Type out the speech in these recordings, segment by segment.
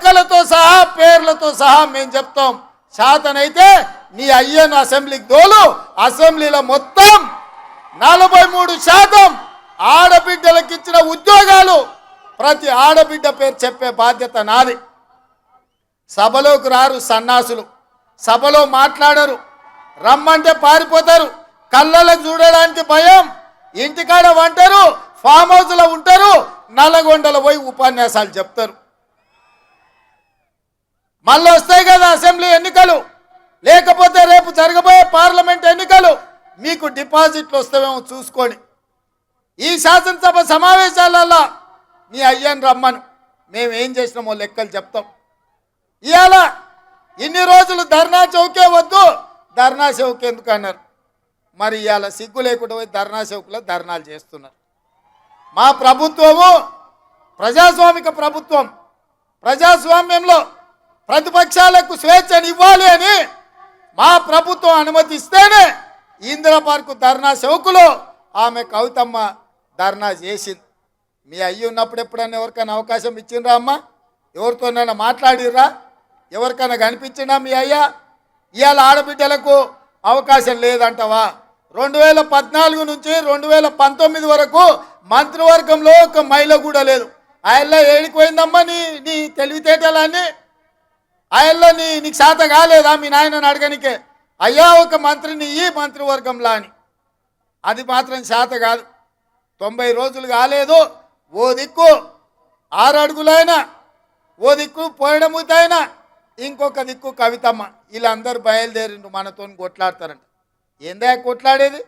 లెక్కలతో సహా పేర్లతో సహా మేము చెప్తాం. శాతనైతే నీ అయ్యను అసెంబ్లీకి దోలు. అసెంబ్లీలో మొత్తం 43% ఆడబిడ్డలకు ఇచ్చిన ఉద్యోగాలు ప్రతి ఆడబిడ్డ పేరు చెప్పే బాధ్యత నాది. సభలోకి రారు సన్నాసులు, సభలో మాట్లాడరు, రమ్మంటే పారిపోతారు, కళ్ళలకు చూడడానికి భయం, ఇంటికాడ వంటారు, ఫామ్ హౌస్లో ఉంటారు, నల్లగొండలో పోయి ఉపన్యాసాలు చెప్తారు. మళ్ళీ వస్తాయి కదా అసెంబ్లీ ఎన్నికలు, లేకపోతే రేపు జరగబోయే పార్లమెంట్ ఎన్నికలు, మీకు డిపాజిట్లు వస్తావేమో చూసుకొని. ఈ శాసనసభ సమావేశాలలో నీ అయ్యని రమ్మను, మేము ఏం చేసినామో లెక్కలు చెప్తాం. ఇవాళ ఇన్ని రోజులు ధర్నా చౌకే వద్దు, ధర్నా చౌక్ ఎందుకు అన్నారు. మరి ఇవాళ సిగ్గు లేకుండా పోయి ధర్నా చౌక్లో ధర్నాలు చేస్తున్నారు. మా ప్రభుత్వము ప్రజాస్వామిక ప్రభుత్వం. ప్రజాస్వామ్యంలో ప్రతిపక్షాలకు స్వేచ్ఛను ఇవ్వాలి అని మా ప్రభుత్వం అనుమతిస్తేనే ఇందిరా పార్కు ధర్నా చౌకులో ఆమె కవితమ్మ ధర్నా చేసింది. మీ అయ్యి ఉన్నప్పుడు ఎప్పుడైనా ఎవరికైనా అవకాశం ఇచ్చిండ్రా అమ్మ? ఎవరితోనైనా మాట్లాడిర్రా? ఎవరికైనా కనిపించినా మీ అయ్యా? ఇవాళ ఆడబిడ్డలకు అవకాశం లేదంటవా? 2014 నుంచి 2019 వరకు మంత్రివర్గంలో ఒక మహిళ కూడా లేదు. ఆయల్లో ఏడిపోయిందమ్మా నీ నీ తెలివితేటలన్నీ? ఆయల్లో నీకు శాత కాలేదా మీ నాయనని అడగనికే? అయ్యా ఒక మంత్రిని ఈ మంత్రివర్గంలో అని. అది మాత్రం శాత కాదు. 90 రోజులు కాలేదు. ఓ దిక్కు 6 అడుగులైనా, ఓ దిక్కు పోయడముతైనా, ఇంకొక దిక్కు కవితమ్మ. వీళ్ళందరూ బయలుదేరిండు మనతో కొట్లాడతారంట. ఏందా కొట్లాడేది?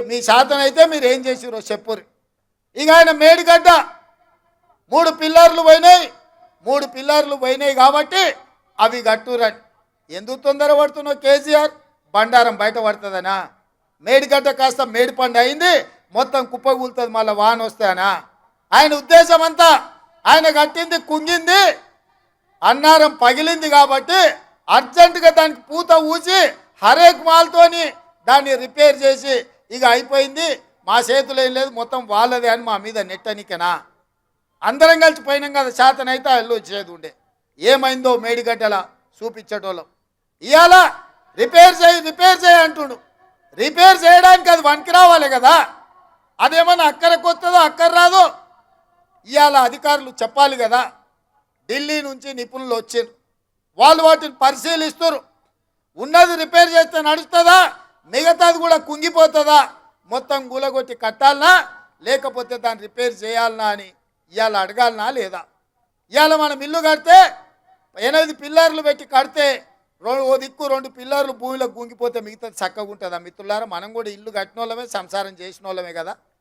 మీ శాతం అయితే మీరు ఏం చేసిరో చెప్పురు. ఇక ఆయన మేడిగడ్డ 3 పిల్లర్లు పోయినాయి. 3 పిల్లర్లు పోయినాయి కాబట్టి అవి గట్టురని. ఎందుకు తొందర పడుతున్నావు కేసీఆర్? బండారం బయట పడుతుందనా? మేడిగడ్డ కాస్త మేడిపండు అయింది, మొత్తం కుప్పగూలుతుంది మళ్ళీ వాన వస్తాయనా? ఆయన ఉద్దేశం అంతా ఆయన కట్టింది కుంగింది, అన్నారం పగిలింది కాబట్టి అర్జెంటుగా దానికి పూత ఊసి హరేక్ మాల్తోని దాన్ని రిపేర్ చేసి ఇక అయిపోయింది, మా చేతులు ఏం లేదు, మొత్తం వాళ్ళదే అని మా మీద నెట్టనికనా? అందరం కలిసి పోయినాం కదా, శాతనైతే అల్లు వచ్చేది ఉండే. ఏమైందో మేడిగడ్డలా చూపించేటోళ్ళం. ఇవాళ రిపేర్ చేయి అంటుండు. రిపేర్ చేయడానికి అది వనికి రావాలి కదా, అదేమన్నా అక్కడికి వస్తుందో అక్కర రాదో ఇవాళ అధికారులు చెప్పాలి కదా. ఢిల్లీ నుంచి నిపుణులు వచ్చారు, వాళ్ళు వాటిని పరిశీలిస్తారు. ఉన్నది రిపేర్ చేస్తే నడుస్తుందా, మిగతాది కూడా కుంగిపోతుందా, మొత్తం గులగొట్టి కట్టాలనా లేకపోతే దాన్ని రిపేర్ చేయాలనా అని ఇవాళ అడగాలనా లేదా? ఇవాళ మనం ఇల్లు కడితే 8 పిల్లర్లు పెట్టి కడితే ఓ దిక్కు 2 పిల్లర్లు భూమిలో గుంగిపోతే మిగతాది చక్కగా ఉంటుందా? మిత్రులారా, మనం కూడా ఇల్లు కట్టిన వాళ్ళమే, సంసారం చేసిన వాళ్ళమే కదా.